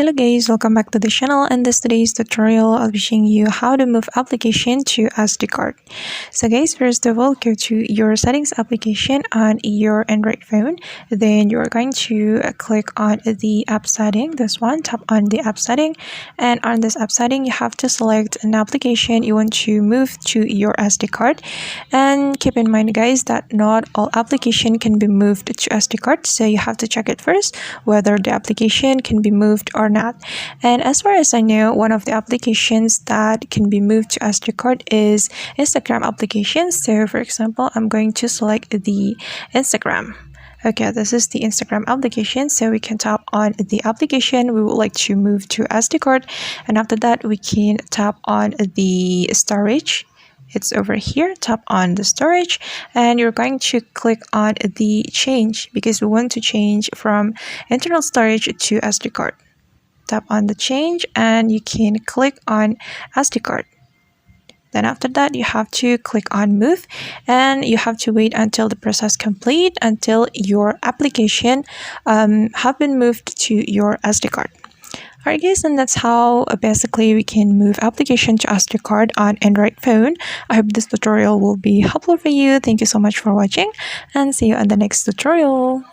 Hello guys, welcome back to the channel. In today's tutorial, I'll be showing you how to move application to SD card. So guys, first of all, go to your settings application on your Android phone. Then you're going to click on the app setting, this one, tap on the app setting. And on this app setting, you have to select an application you want to move to your SD card. And keep in mind guys that not all application can be moved to SD card. So you have to check it first whether the application can be moved or not. And as far as I know, one of the applications that can be moved to SD card is Instagram application. So for example, I'm going to select the Instagram. Okay, this is the Instagram application, so we can tap on the application we would like to move to SD card, and after that we can tap on the storage. It's over here. Tap on the storage and you're going to click on the change because we want to change from internal storage to SD card. Tap on the change and you can click on SD card. Then after that, you have to click on move and you have to wait until the process complete, until your application have been moved to your SD card. Alright guys, and that's how basically we can move application to SD card on Android phone. I hope this tutorial will be helpful for you. Thank you so much for watching and see you in the next tutorial.